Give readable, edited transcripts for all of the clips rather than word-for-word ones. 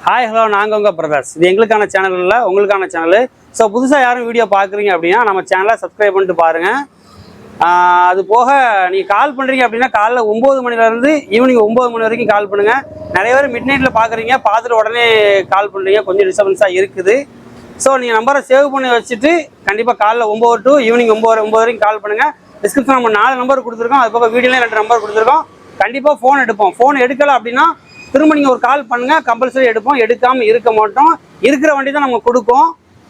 Hi hello நாங்கள் உங்கள் brothers. இது எங்களுக்கான சேனல் இல்லை, உங்களுக்கான சேனலு. ஸோ புதுசாக யாரும் வீடியோ பார்க்குறீங்க அப்படின்னா நம்ம சேனலை சப்ஸ்கிரைப் பண்ணிட்டு பாருங்கள். அது போக நீங்கள் கால் பண்ணுறீங்க அப்படின்னா காலைல 9 மணிலேருந்து ஈவினிங் 9 மணி வரைக்கும் கால் பண்ணுங்கள். நிறைய பேர் மிட் நைட்டில் பார்க்குறீங்க, பார்த்துட்டு உடனே கால் பண்ணுறீங்க, கொஞ்சம் டிஸ்டர்பன்ஸாக இருக்குது. ஸோ நீங்கள் நம்பரை சேவ் பண்ணி வச்சுட்டு கண்டிப்பாக காலைல 9 to ஈவினிங் 9 வரைக்கும் கால் பண்ணுங்கள். டிஸ்கிரிப்ஷன் நம்ம 4 நம்பர் கொடுத்துருக்கோம், அது போக வீடியோலேயும் 2 நம்பர் கொடுத்துருக்கோம். கண்டிப்பாக ஃபோன் எடுப்போம். ஃபோன் எடுக்கலை அப்படின்னா திரும்ப நீங்கள் ஒரு கால் பண்ணுங்கள், கம்பல்சரி எடுப்போம். எடுக்காமல் இருக்க மாட்டோம். இருக்கிற வண்டி தான் நம்ம கொடுப்போம்.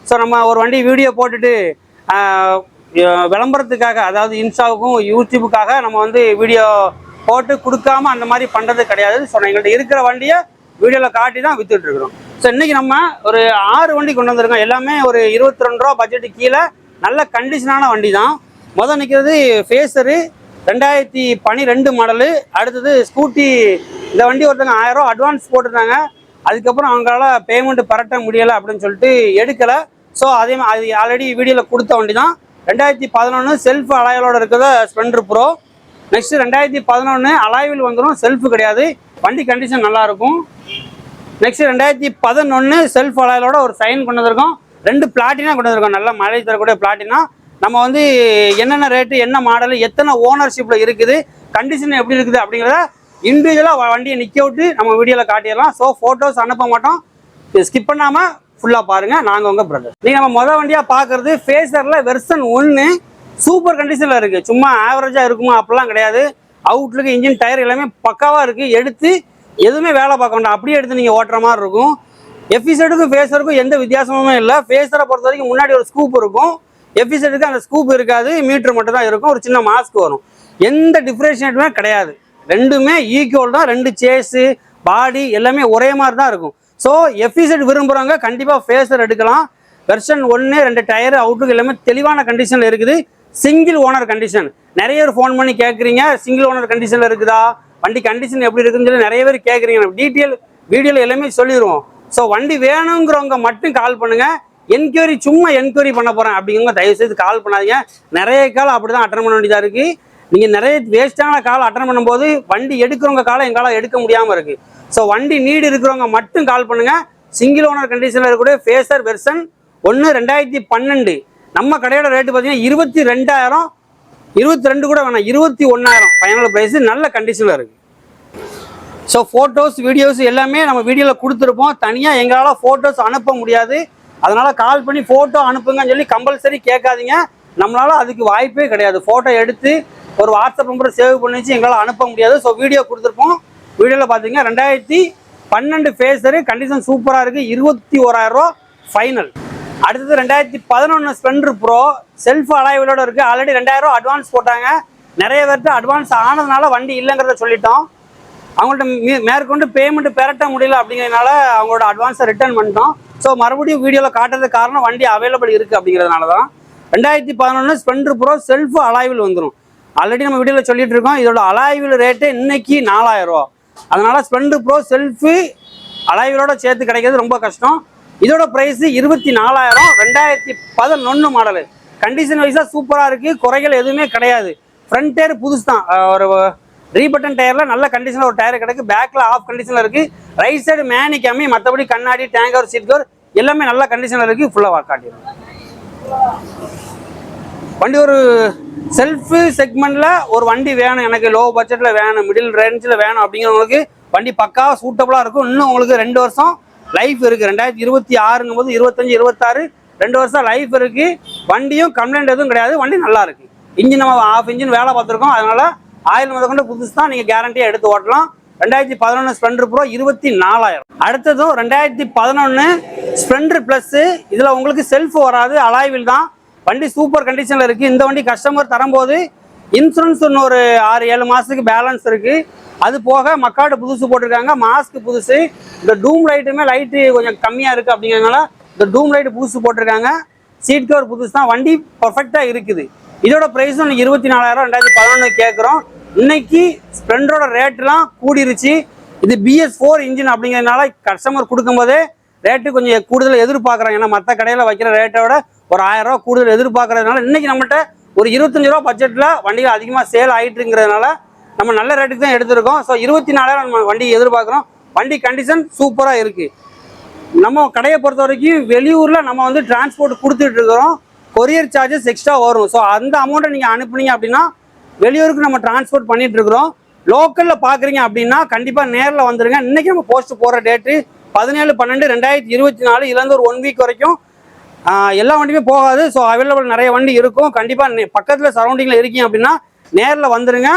ஸோ நம்ம ஒரு வண்டி வீடியோ போட்டுட்டு விளம்பரத்துக்காக, அதாவது இன்ஸ்டாவுக்கும் யூடியூபுக்காக நம்ம வீடியோ போட்டு கொடுக்காம அந்த மாதிரி பண்ணுறது கிடையாது. ஸோ எங்கள்கிட்ட இருக்கிற வண்டியை வீடியோவில் காட்டி தான் விற்றுட்ருக்குறோம். ஸோ இன்றைக்கி நம்ம ஒரு 6 வண்டி கொண்டு வந்திருக்கோம். எல்லாமே ஒரு 22 ரூபா பட்ஜெட்டு கீழே நல்ல கண்டிஷனான வண்டி தான். முதல் நிற்கிறது ஃபேஸரு 2012 மாடலு. அடுத்தது ஸ்கூட்டி. இந்த வண்டி ஒருத்தங்க 1000 ரூபா அட்வான்ஸ் போட்டிருந்தாங்க. அதுக்கப்புறம் அவங்களால பேமெண்ட் பரட்ட முடியலை அப்படின்னு சொல்லிட்டு எடுக்கலை. ஸோ அதே அது ஆல்ரெடி வீடியோவில் கொடுத்த வண்டி தான். 2011 செல்ஃப் அலாய்விலோட இருக்கிறத ஸ்ப்ளெண்டர் ப்ரோ. நெக்ஸ்ட்டு 2011 அலாய்வில் வந்துடும், செல்ஃபு கிடையாது. வண்டி கண்டிஷன் நல்லாயிருக்கும். நெக்ஸ்ட்டு 2011 செல்ஃப் அலாய்விலோட ஒரு சைன் கொண்டு வந்திருக்கோம். 2 பிளாட்டினா கொண்டு வந்திருக்கோம். நல்லா மழை தரக்கூடிய பிளாட்டினா. நம்ம என்னென்ன ரேட்டு, என்ன மாடலு, எத்தனை ஓனர்ஷிப்பில் இருக்குது, கண்டிஷன் எப்படி இருக்குது அப்படிங்கிறத இண்டிவிஜுவலாக வண்டியை நிற்க விட்டு நம்ம வீடியோவில் காட்டிடலாம். ஸோ ஃபோட்டோஸ் அனுப்ப மாட்டோம், ஸ்கிப் பண்ணாமல் ஃபுல்லாக பாருங்கள். நாங்கள் உங்கள் பிரதர். நீங்கள் நம்ம மொதல் வண்டியாக பார்க்குறது ஃபேஸரில் வெர்ஷன் 1 சூப்பர் கண்டிஷனில் இருக்குது. சும்மா ஆவரேஜாக இருக்குமா அப்படிலாம் கிடையாது. அவுட்லுக்கு இன்ஜின் டயர் எல்லாமே பக்காவாக இருக்குது. எடுத்து எதுவுமே வேலை பார்க்க வேண்டாம், அப்படியே எடுத்து நீங்கள் ஓட்டுற மாதிரி இருக்கும். எஃபிசெட்டுக்கும் ஃபேஸருக்கும் எந்த வித்தியாசமுமே இல்லை. ஃபேஸரை பொறுத்த வரைக்கும் முன்னாடி ஒரு ஸ்கூப் இருக்கும், எஃபிசெட்டுக்கு அந்த ஸ்கூப் இருக்காது, மீட்டர் மட்டும் தான் இருக்கும். ஒரு சின்ன மாஸ்க் வரும். எந்த டிஃப்ரென்ஷியேட்டுமே கிடையாது. ரெண்டுமே ஈக்குவல் தான். 2 சேஸு பாடி எல்லாமே ஒரே மாதிரி தான் இருக்கும். ஸோ எஃபிசெட் விரும்புகிறவங்க கண்டிப்பாக ஃபேஸர் எடுக்கலாம். வெர்ஷன் 1 2 டயரு அவுட்லுக்கு எல்லாமே தெளிவான கண்டிஷனில் இருக்குது. Single owner condition. நிறைய பேர் ஃபோன் பண்ணி கேட்குறீங்க, சிங்கிள் ஓனர் கண்டிஷனில் இருக்குதா, வண்டி கண்டிஷன் எப்படி இருக்குன்னு சொல்லி நிறைய பேர் கேட்குறீங்க. டீட்டெயில் வீடியோவில் எல்லாமே சொல்லிடுவோம். ஸோ வண்டி வேணுங்கிறவங்க மட்டும் கால் பண்ணுங்கள். என்கொயரி சும்மா என்கொயரி பண்ண போகிறேன் அப்படிங்கிறவங்க தயவுசெய்து கால் பண்ணாதீங்க. நிறைய கால் அப்படி தான் அட்டன் பண்ண வேண்டியதாக இருக்குது. நீங்கள் நிறைய வேஸ்ட்டான கால் அட்டன் பண்ணும்போது வண்டி எடுக்கிறவங்க காலை எங்களால் எடுக்க முடியாமல் இருக்குது. ஸோ வண்டி நீடு இருக்கிறவங்க மட்டும் கால் பண்ணுங்கள். சிங்கிள் ஓனர் கண்டிஷனில் இருக்கக்கூடிய ஃபேஸர் வெர்ஷன் 1 2012. நம்ம கடையோட ரேட்டு பார்த்தீங்கன்னா 22,000, 22 கூட வேணாம், 21,000 ஃபைனல் ப்ரைஸு. நல்ல கண்டிஷனில் இருக்குது. ஸோ ஃபோட்டோஸ் வீடியோஸ் எல்லாமே நம்ம வீடியோவில் கொடுத்துருப்போம். தனியாக எங்களால் ஃபோட்டோஸ் அனுப்ப முடியாது. அதனால் கால் பண்ணி ஃபோட்டோ அனுப்புங்கன்னு சொல்லி கம்பல்சரி கேட்காதீங்க. நம்மளால் அதுக்கு வாய்ப்பே கிடையாது. ஃபோட்டோ எடுத்து ஒரு வாட்ஸ்அப் நம்பரை சேவ் பண்ணிச்சு எங்களால் அனுப்ப முடியாது. ஸோ வீடியோ கொடுத்துருப்போம். வீடியோவில் பார்த்தீங்கன்னா 2012 ஃபேஸரு கண்டிஷன் சூப்பராக இருக்குது. 21,000 ரூபா ஃபைனல். அடுத்தது 2011 ஸ்ப்ளெண்டர் ப்ரோ செல்ஃப் அலாய்விலோட இருக்குது. ஆல்ரெடி 2,000 ரூபா அட்வான்ஸ் போட்டாங்க. நிறைய பேர்கிட்ட அட்வான்ஸ் ஆனதுனால வண்டி இல்லைங்கிறத சொல்லிட்டோம். அவங்கள்ட்ட மேற்கொண்டு பேமெண்ட் பெரட்ட முடியல அப்படிங்கிறதுனால அவங்களோட அட்வான்ஸை ரிட்டர்ன் பண்ணிட்டோம். ஸோ மறுபடியும் வீடியோவில் காட்டுறதுக்கு காரணம் வண்டி அவைலபிள் இருக்குது அப்படிங்கிறதுனால தான். 2011 ஸ்ப்ளெண்டர் ப்ரோ செல்ஃப் அலாய்வில் வந்துடும். ஆல்ரெடி நம்ம வீடியோவில் சொல்லிட்டு இருக்கோம். இதோட அலாய்வில் ரேட்டு இன்னைக்கு 4,000 ரூபா. அதனால ஸ்ப்ளெண்டர் ப்ரோ செல்ஃபு அலாய்விலோட சேர்த்து கிடைக்கிறது ரொம்ப கஷ்டம். இதோட ப்ரைஸு 24,000. 2011 மாடலு. கண்டிஷன் வைஸாக சூப்பராக இருக்குது, குறைகள் எதுவுமே கிடையாது. ஃப்ரண்ட் டயர் புதுசு தான், ஒரு ரீபட்டன் டயரில் நல்ல கண்டிஷனில் ஒரு டயர் கிடக்கு. பேக்கில் ஆஃப் கண்டிஷனில் இருக்குது. ரைட் சைடு மேனிக் அம்மி, மற்றபடி கண்ணாடி டேங்கர் சீட் கவர் எல்லாமே நல்ல கண்டிஷனில் இருக்குது. ஃபுல்லாக காட்டிடும். வண்டி ஒரு செல்ஃபு செக்மெண்ட்டில் ஒரு வண்டி வேணும், எனக்கு லோ பட்ஜெட்டில் வேணும், மிடில் ரேஞ்சில் வேணும் அப்படிங்கிறவங்களுக்கு வண்டி பக்காவாக சூட்டபுளாக இருக்கும். இன்னும் உங்களுக்கு 2 வருஷம் லைஃப் இருக்குது. 2026 போது 25 26 2 வருஷம் லைஃப் இருக்குது. வண்டியும் கம்ப்ளைண்ட் எதுவும் கிடையாது. வண்டி நல்லா இருக்குது. இன்ஜின் நம்ம ஆஃப் இன்ஜின் வேலை பார்த்துருக்கோம். அதனால் ஆயில் முதற்கொண்டு புதுசு தான், நீங்கள் கேரண்டியாக எடுத்து ஓட்டலாம். 2011 ஸ்ப்ளெண்டர் ப்ரோ 24,000. அடுத்ததும் 2011 ஸ்ப்ளெண்டர் ப்ளஸ்ஸு. இதில் உங்களுக்கு செல்ஃப் வராது, அலாய்வில் தான். வண்டி சூப்பர் கண்டிஷனில் இருக்குது. இந்த வண்டி கஸ்டமர் தரும்போது இன்சூரன்ஸ் இன்னொரு 6-7 மாதத்துக்கு பேலன்ஸ் இருக்குது. அது போக மக்காடு புதுசு போட்டிருக்காங்க, மாஸ்க் புதுசு. இந்த டூம் லைட்டுமே லைட்டு கொஞ்சம் கம்மியாக இருக்குது அப்படிங்கிறதுனால இந்த டூம் லைட்டு புதுசு போட்டிருக்காங்க. சீட் கவர் புதுசு தான். வண்டி பர்ஃபெக்டாக இருக்குது. இதோட ப்ரைஸும் 24,000 2011 கேட்குறோம். இன்னைக்கு ஸ்ப்ளெண்டரோட ரேட்டுலாம் கூடிருச்சு. இது BS4 இன்ஜின் அப்படிங்கிறதுனால கஸ்டமர் கொடுக்கும்போதே ரேட்டு கொஞ்சம் கூடுதல் எதிர்பார்க்குறாங்க. ஏன்னா மற்ற கடையில் வைக்கிற ரேட்டோட ஒரு 1000 ரூபா கூடுதல் எதிர்பார்க்கறதுனால இன்னைக்கு நம்மகிட்ட ஒரு 25 ரூபா பட்ஜெட்டில் வண்டிகள் அதிகமாக சேல் ஆகிட்டுங்கிறதுனால நம்ம நல்ல ரேட்டுக்கு தான் எடுத்திருக்கோம். ஸோ 24,000 நம்ம வண்டி எதிர்பார்க்குறோம். வண்டி கண்டிஷன் சூப்பராக இருக்குது. நம்ம கடையை பொறுத்த வரைக்கும் வெளியூரில் நம்ம வந்து டிரான்ஸ்போர்ட் கொடுத்துட்டு இருக்கிறோம். கொரியர் சார்ஜஸ் எக்ஸ்ட்ரா வரும். ஸோ அந்த அமௌண்ட்டை நீங்கள் அனுப்புனீங்க அப்படின்னா வெளியூருக்கு நம்ம டிரான்ஸ்போர்ட் பண்ணிட்டு இருக்கிறோம். லோக்கலில் பார்க்குறீங்க அப்படின்னா கண்டிப்பாக நேரில் வந்துருங்க. இன்றைக்கி நம்ம போஸ்ட் போடுற டேட்டு 17/12/2024. இதுலேருந்து ஒரு 1 வீக் வரைக்கும் எல்லா வண்டியுமே போகாது. ஸோ அவைலபிள் நிறைய வண்டி இருக்கும். கண்டிப்பாக பக்கத்தில் சரௌண்டிங்கில் இருக்கீங்க அப்படின்னா நேரில் வந்துடுங்க.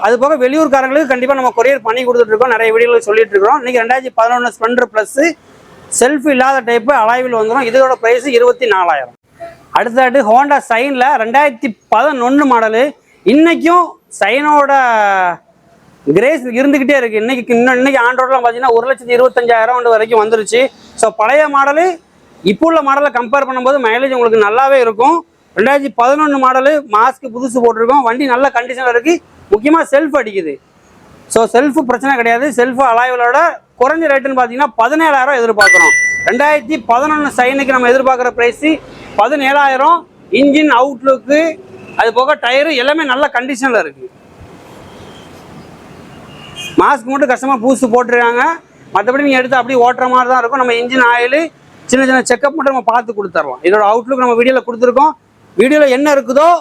அது போக வெளியூர்காரங்களுக்கு கண்டிப்பாக நம்ம கொரியர் பண்ணி கொடுத்துட்ருக்கோம். நிறைய வீடியோவில் சொல்லிட்டு இருக்கிறோம். இன்றைக்கி 2011 ஸ்ப்ளெண்டர் ப்ளஸ்ஸு செல்ஃப் இல்லாத டைப்பு அலாய்வில் வந்துடும். இதோட ப்ரைஸு 24,000. அடுத்தது ஹோண்டா சைனில் 2011 மாடலு. இன்றைக்கும் சைனோட கிரேஸ் இருந்துக்கிட்டே இருக்குது. இன்னைக்கு ஆண்ட்ராய்டெலாம் பார்த்தீங்கன்னா 1,25,000 வரைக்கும் வந்துருச்சு. ஸோ பழைய மாடலு இப்போ உள்ள மாடலை கம்பேர் பண்ணும்போது மைலேஜ் உங்களுக்கு நல்லாவே இருக்கும். 2011 மாடலு, மாஸ்க்கு புதுசு போட்டிருக்கோம். வண்டி நல்ல கண்டிஷனில் இருக்குது. முக்கியமாக செல்ஃப் அடிக்குது. ஸோ செல்ஃபு பிரச்சனை கிடையாது. செல்ஃபு அலாய்வலோட குறைஞ்ச ரேட்டுன்னு பார்த்தீங்கன்னா 17,000 எதிர்பார்க்குறோம். 2011 சைனுக்கு நம்ம எதிர்பார்க்குற ப்ரைஸு 17,000. இன்ஜின் அவுட்லுக்கு அது போக டயரு எல்லாமே நல்ல கண்டிஷனில் இருக்குது. மாஸ்க் மட்டும் கஷ்டமாக புதுசு போட்டுருக்காங்க. மற்றபடி நீங்கள் எடுத்து அப்படியே ஓட்டுற மாதிரி தான் இருக்கும். நம்ம இன்ஜின் ஆயில் சின்ன சின்ன செக்கப் மட்டும் நம்ம பார்த்து கொடுத்துர்றோம். இதோட அவுட்லுக் நம்ம வீடியோவில் கொடுத்துருக்கோம். வீடியோவில் என்ன இருக்குதோ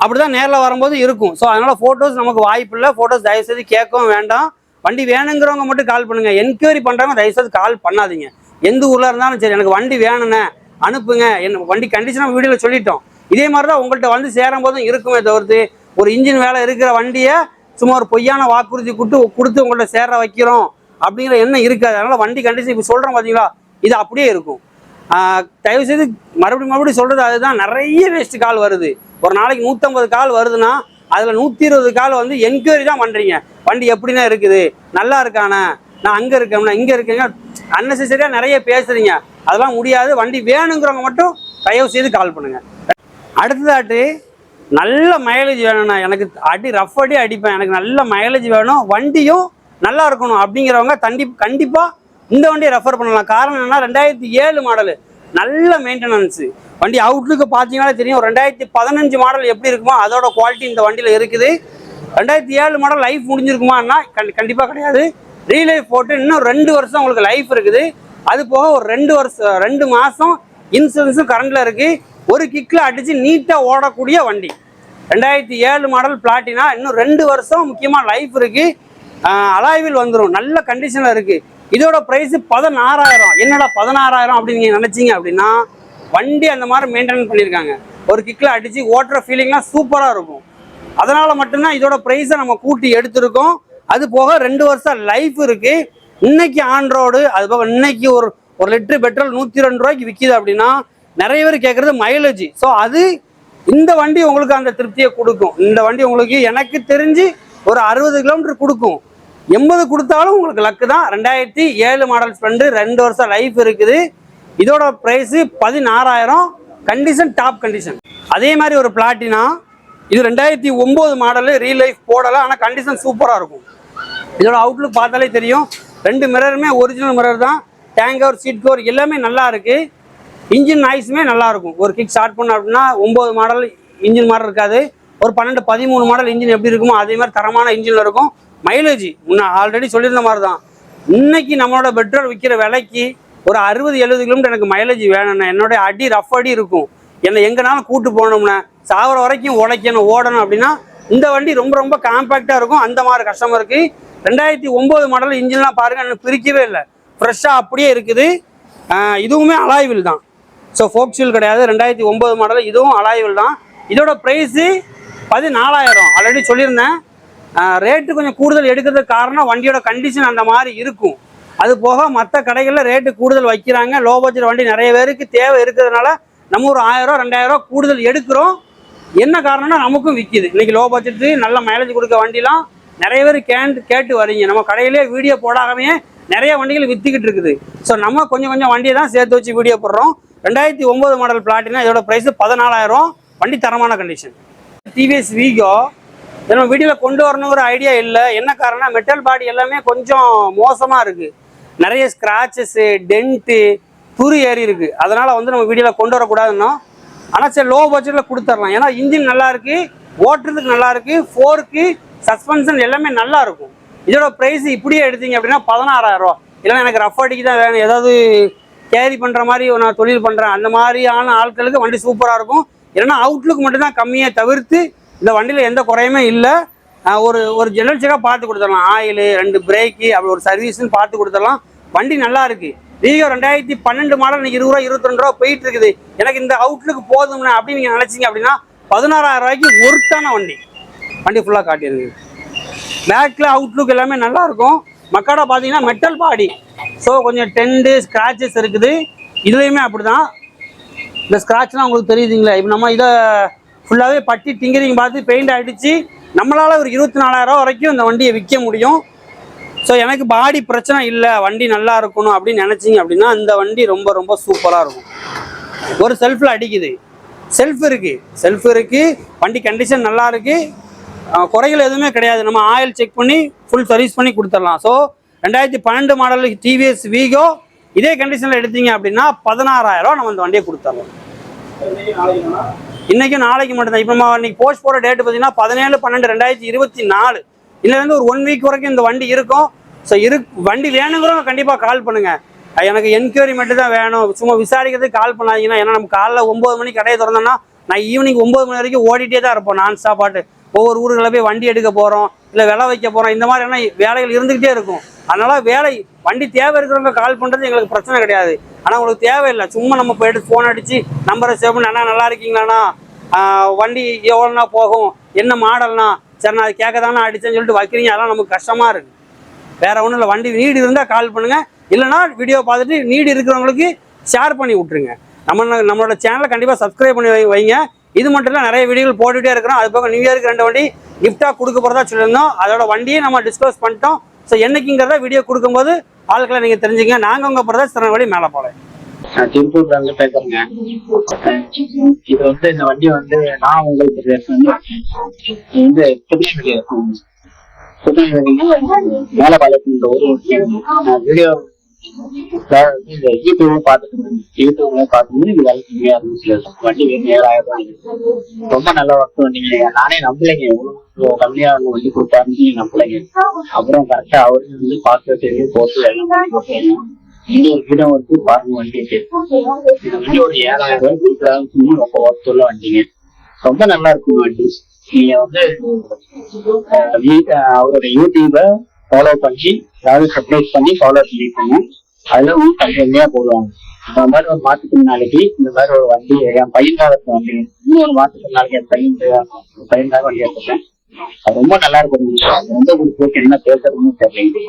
அப்படி தான் நேரில் வரும்போது இருக்கும். ஸோ அதனால் ஃபோட்டோஸ் நமக்கு வாய்ப்பு இல்லை. ஃபோட்டோஸ் தயவுசெய்து கேட்கவும் வேண்டாம். வண்டி வேணுங்கிறவங்க மட்டும் கால் பண்ணுங்கள். என்கொயரி பண்ணுறவங்க தயவுசெய்து கால் பண்ணாதீங்க. எந்த ஊரில் இருந்தாலும் சரி, எனக்கு வண்டி வேணுண்ணே அனுப்புங்க, என்ன வண்டி கண்டிஷனாக வீடியோவில் சொல்லிட்டோம். இதே மாதிரி தான் உங்கள்கிட்ட வந்து சேரும் போதும் இருக்குமே தவிர்த்து ஒரு இன்ஜின் வேலை இருக்கிற வண்டியை சும்மா ஒரு பொய்யான வாக்குறுதி கொடுத்து உங்கள்கிட்ட சேர வைக்கிறோம் அப்படிங்கிற எண்ணம் இருக்காது. அதனால் வண்டி கண்டிஷன் இப்போ சொல்கிறோம் பார்த்தீங்களா, இது அப்படியே இருக்கும். தயவுசெய்து மறுபடியும் சொல்கிறது அதுதான். நிறைய வேஸ்ட்டு கால் வருது. ஒரு நாளைக்கு 150 கால் வருதுன்னா அதில் 120 கால் வந்து என்கொயரி தான் பண்ணுறீங்க. வண்டி எப்படின்னா இருக்குது, நல்லா இருக்கானே, நான் அங்கே இருக்கேன்னா இங்கே இருக்கேங்க, அன்னெசரியாக நிறைய பேசுகிறீங்க. அதெல்லாம் முடியாது. வண்டி வேணுங்கிறவங்க மட்டும் தயவு செய்து கால் பண்ணுங்கள். அடுத்ததாட்டு நல்ல மைலேஜ் வேணும்ண்ணா, எனக்கு ரஃப் அடி அடிப்பேன், எனக்கு நல்ல மைலேஜ் வேணும், வண்டியும் நல்லா இருக்கணும் அப்படிங்கிறவங்க கண்டிப்பாக இந்த வண்டியை ரெஃபர் பண்ணலாம். காரணம் என்னன்னா 2007 மாடலு, நல்ல மெயின்டெனன்ஸு. வண்டி அவுட்லுக்கு பார்த்தீங்கன்னா தெரியும். 2015 மாடல் எப்படி இருக்குமோ அதோட குவாலிட்டி இந்த வண்டியில் இருக்குது. 2007 மாடல் லைஃப் முடிஞ்சிருக்குமான்னா கண்டிப்பாக கிடையாது. ரீலைஃப் போட்டு இன்னும் 2 வருஷம் உங்களுக்கு லைஃப் இருக்குது. அது போக ஒரு 2 மாதம் இன்சூரன்ஸும் கரண்டில் இருக்குது. ஒரு கிக்கில் அடித்து நீட்டாக ஓடக்கூடிய வண்டி. 2007 மாடல் பிளாட்டினா, இன்னும் 2 வருஷம் முக்கியமாக லைஃப் இருக்குது. அலாய்வில் வந்துடும். நல்ல கண்டிஷனில் இருக்குது. இதோட ப்ரைஸு 16,000. என்னடா 16,000 அப்படின்னு நீங்கள் நினச்சிங்க அப்படின்னா, வண்டி அந்த மாதிரி மெயின்டைன் பண்ணியிருக்காங்க. ஒரு கிக்கில் அடித்து ஓட்டுற ஃபீலிங்லாம் சூப்பராக இருக்கும். அதனால் மட்டும்தான் இதோட ப்ரைஸை நம்ம கூட்டி எடுத்திருக்கோம். அது போக 2 வருஷம் லைஃப் இருக்குது. இன்னைக்கு ஆன் ரோடு, அது போக இன்னைக்கு ஒரு லிட்டரு பெட்ரோல் 102 ரூபாய்க்கு விற்கிது அப்படின்னா நிறைய பேர் கேட்குறது மைலேஜ். ஸோ அது இந்த வண்டி உங்களுக்கு அந்த திருப்தியை கொடுக்கும். இந்த வண்டி உங்களுக்கு எனக்கு தெரிஞ்சு ஒரு 60 கிலோமீட்டர் கொடுக்கும். 80 கொடுத்தாலும் உங்களுக்கு லக்கு தான். 2007 மாடல் ஸ்ப்ளெண்டர், 2 வருஷம் லைஃப் இருக்குது. இதோட ப்ரைஸு 16,000. Condition top condition. அதே மாதிரி ஒரு பிளாட்டினா, இது 2009 மாடலு, ரீலைஃப் போடலை, ஆனால் கண்டிஷன் சூப்பராக இருக்கும். இதோட அவுட்லுக் பார்த்தாலே தெரியும். 2 மிரருமே ஒரிஜினல் மிரர் தான். டேங்க் கவர், சீட் கவர் எல்லாமே நல்லா இருக்குது. இன்ஜின் நாய்ஸுமே நல்லாயிருக்கும். ஒரு கிக் ஸ்டார்ட் பண்ண அப்படின்னா 9 மாடல் இன்ஜின் மாதிரி இருக்காது. ஒரு 12-13 மாடல் இன்ஜின் எப்படி இருக்குமோ அதே மாதிரி தரமான இன்ஜினில் இருக்கும். மைலேஜ் முன்ன ஆல்ரெடி சொல்லியிருந்த மாதிரி தான். இன்னைக்கு நம்மளோட பெட்ரோல் விற்கிற விலைக்கு ஒரு 60-70 கிலோமீட்டர் எனக்கு மைலேஜ் வேணும்ண்ணே. என்னுடைய ரஃப் அடி இருக்கும். என்னை எங்கேனாலும் கூட்டு போகணும்ண்ணே, சாவர வரைக்கும் உழைக்கணும், ஓடணும் அப்படின்னா இந்த வண்டி ரொம்ப ரொம்ப காம்பேக்டாக இருக்கும். அந்த மாதிரி கஸ்டமருக்கு 2009 மாடல் இன்ஜின்லாம் பாருங்கள், இன்னும் பிரிக்கவே இல்லை, ஃப்ரெஷ்ஷாக அப்படியே இருக்குது. இதுவுமே அலாய்வில் தான். ஸோ ஃபோக்ஸ்வீல் கிடையாது. 2009 மாடல், இதுவும் அலாய்வில் தான். இதோட ப்ரைஸு 14,000. ஆல்ரெடி சொல்லியிருந்தேன். ரேட்டு கொஞ்சம் கூடுதல் எடுக்கிறதுக்கு காரணம் வண்டியோட கண்டிஷன் அந்த மாதிரி இருக்கும். அது போக மற்ற கடைகளில் ரேட்டு கூடுதல் வைக்கிறாங்க. லோ பட்ஜெட் வண்டி நிறைய பேருக்கு தேவை இருக்கிறதுனால நம்ம ஒரு 1000-2000 கூடுதல் எடுக்கிறோம். என்ன காரணம்னா நமக்கும் விற்கிது. இன்றைக்கி லோ பட்ஜெட்டு நல்ல மைலேஜ் கொடுக்க வண்டிலாம் நிறைய பேர் கேட்டு வரீங்க. நம்ம கடையிலே வீடியோ போடாமே நிறைய வண்டிகள் விற்றுக்கிட்டு இருக்குது. ஸோ நம்ம கொஞ்சம் வண்டியை தான் சேர்த்து வச்சு வீடியோ போடுறோம். 2009 மாடல் பிளாட்டினா இதோட ப்ரைஸு 14,000. வண்டி தரமான கண்டிஷன். டிவிஎஸ் வீகோ நம்ம வீடியோவில் கொண்டு வரணுங்கிற ஐடியா இல்லை. என்ன காரணம்னா மெட்டல் பாடி எல்லாமே கொஞ்சம் மோசமாக இருக்குது. நிறைய ஸ்க்ராச்சஸ்ஸு, டென்ட்டு, துரு ஏறி இருக்குது. அதனால் வந்து நம்ம வீடியோவில் கொண்டு வரக்கூடாதுன்னா, ஆனால் சரி லோ பட்ஜெட்டில் கொடுத்துடலாம். ஏன்னா இன்ஜின் நல்லா இருக்குது, ஓட்டுறதுக்கு நல்லா இருக்குது, ஃபோர்க்கு சஸ்பென்ஷன் எல்லாமே நல்லா இருக்கும். இதோட ப்ரைஸ் இப்படியே எடுத்தீங்க அப்படின்னா 16,000. இல்லைன்னா எனக்கு ரஃப் அடிக்கு தான் வேணும், ஏதாவது கேரி பண்ணுற மாதிரி நான் தொழில் பண்ணுறேன், அந்த மாதிரியான ஆட்களுக்கு வண்டி சூப்பராக இருக்கும். இல்லைன்னா அவுட்லுக் மட்டும்தான் கம்மியை தவிர்த்து இந்த வண்டியில் எந்த குறையுமே இல்லை. ஒரு ஜெனரல் செக்காக பார்த்து கொடுத்துடலாம், ஆயில் 2 பிரேக்கு அப்படி ஒரு சர்வீஸ்ன்னு பார்த்து கொடுத்துடலாம். வண்டி நல்லா இருக்குது. வீகோ 2012 மாடல் இன்னைக்கு 20 ரூபா 22 ரூபா போயிட்டு இருக்குது. எனக்கு இந்த அவுட்லுக்கு போதும்னா அப்படின்னு நீங்கள் நினச்சிங்க அப்படின்னா 16,000 ரூபாய்க்கு ஒர்த்தான வண்டி ஃபுல்லாக காட்டிடுங்க. பேக்கில் அவுட்லுக் எல்லாமே நல்லாயிருக்கும். மக்காடா பார்த்தீங்கன்னா மெட்டல் பாடி, ஸோ கொஞ்சம் டெண்டு ஸ்க்ராச்சஸ் இருக்குது. இதுலேயுமே அப்படி தான். இந்த ஸ்க்ராட்ச்லாம் உங்களுக்கு தெரியுதுங்களா? இப்போ நம்ம இதை ஃபுல்லாகவே பட்டி டிங்கரிங் பார்த்து பெயிண்ட் அடித்து நம்மளால் ஒரு 24,000 ரூபா வரைக்கும் இந்த வண்டியை விற்க முடியும். ஸோ எனக்கு பாடி பிரச்சனை இல்லை, வண்டி நல்லா இருக்கணும் அப்படின்னு நினச்சிங்க அப்படின்னா இந்த வண்டி ரொம்ப ரொம்ப சூப்பராக இருக்கும். ஒரு செல்ஃபில் அடிக்குது, செல்ஃப் இருக்குது, வண்டி கண்டிஷன் நல்லா இருக்குது, குறைகள் எதுவுமே கிடையாது. நம்ம ஆயில் செக் பண்ணி ஃபுல் சர்வீஸ் பண்ணி கொடுத்துடலாம். ஸோ 2012 மாடல் டிவிஎஸ் வீகோ இதே கண்டிஷனில் எடுத்தீங்க அப்படின்னா 16,000 ரூபா நம்ம இந்த வண்டியை கொடுத்துடலாம். இன்றைக்கும் நாளைக்கு மட்டும்தான். இப்போ நம்ம இன்னைக்கு போஸ்ட் போகிற டேட்டு பார்த்தீங்கன்னா 17/12/2024. இதுலேருந்து ஒரு 1 வீக் வரைக்கும் இந்த வண்டி இருக்கும். ஸோ வண்டி வேணுங்கிறவங்க கண்டிப்பாக கால் பண்ணுங்கள். எனக்கு என்கொயரி மட்டும் தான் வேணும், சும்மா விசாரிக்கிறதுக்கு கால் பண்ணாதீங்கன்னா. ஏன்னா நம்ம காலைல 9 மணிக்கு கடையை திறந்தோம்னா நான் ஈவினிங் 9 மணி வரைக்கும் ஓடிட்டே தான் இருப்போம் நான் ஸ்டாப்பாட்டு. ஒவ்வொரு ஊர்களில் போய் வண்டி எடுக்க போகிறோம், இல்லை விலை வைக்க போகிறோம், இந்த மாதிரியான வேலைகள் இருந்துக்கிட்டே இருக்கும். அதனால் வண்டி தேவை இருக்கிறவங்க கால் பண்ணுறது எங்களுக்கு பிரச்சனை கிடையாது. ஆனால் உங்களுக்கு தேவையில்லை, சும்மா நம்ம போய்ட்டு ஃபோன் அடித்து நம்பரை சேவ் பண்ணி அண்ணா நல்லா இருக்கீங்களாண்ணா, வண்டி எவ்வளோண்ணா போகும், என்ன மாடல்னா, சரி நான் அது கேட்க தானே அடிச்சேன்னு சொல்லிட்டு வைக்கிறீங்க. அதெல்லாம் நமக்கு கஷ்டமாக இருக்குது. வேறு ஒன்றும் இல்லை, வண்டி நீடு இருந்தால் கால் பண்ணுங்கள், இல்லைனா வீடியோ பார்த்துட்டு நீடு இருக்கிறவங்களுக்கு ஷேர் பண்ணி விட்ருங்க. நம்மளோட சேனலை கண்டிப்பாக சப்ஸ்கிரைப் பண்ணி வைங்க. இது மட்டும் இல்லை, நிறைய வீடியோகள் போட்டுகிட்டே இருக்கிறோம். அது போக நியூ இயருக்கு 2 வண்டி கிஃப்டாக கொடுக்க போகிறதா சொல்லியிருந்தோம். அதோட வண்டியை நம்ம டிஸ்கஸ் பண்ணிட்டோம். ஸோ என்னைக்குங்கிறத வீடியோ கொடுக்கும்போது ஆட்களை நீங்கள் தெரிஞ்சுங்க. நாங்கள் உங்கள் பிரதர்ஸ் திருநெல்வேலி மேலே போல திருப்பூர்ல இருந்து பேசுறேங்க. இது வந்து இந்த வண்டி வந்து நான் உங்களுக்கு திருநெல்வேலி மேலபாளையத்தின் ஒரு வீடியோ யூடியூப்ல பாத்துட்டு இது வேலை கம்மியா இருந்துச்சு. வண்டி 7,000 ரூபாய், ரொம்ப நல்ல ஒர்க் வண்டிங்க. நானே நம்பலைங்க, இவ்வளவு கம்மியா வண்டி கொடுத்தாருன்னு நம்பலைங்க. அப்புறம் கரெக்டா அவரு வந்து பார்த்து தெரியும் போட்டு இடம் வந்து பாருங்க. வண்டி வண்டி ஒரு 7,000 ரூபாய் கொடுக்குறாங்க, ரொம்ப ஒர்த்துள்ள வண்டிங்க, ரொம்ப நல்லா இருக்கும் வண்டி. நீங்க வந்து அவரோட யூடியூப ஃபாலோ பண்ணி அதாவது சப்ஸ்கிரைப் பண்ணி ஃபாலோ பண்ணிக்கோங்க. அதுல கம்மியா போடுவாங்க. இந்த மாதிரி ஒரு மாற்றுத்திறனாளிக்கு இந்த மாதிரி ஒரு வண்டி என் பையன்காக வண்டி, ஒரு மாற்றுத்திறனாளிக்கு என் பையன்காக வண்டி எடுத்துட்டேன். அது ரொம்ப நல்லா இருக்கும். எந்த குரூப் என்ன பேசுறதுன்னு தெரியல.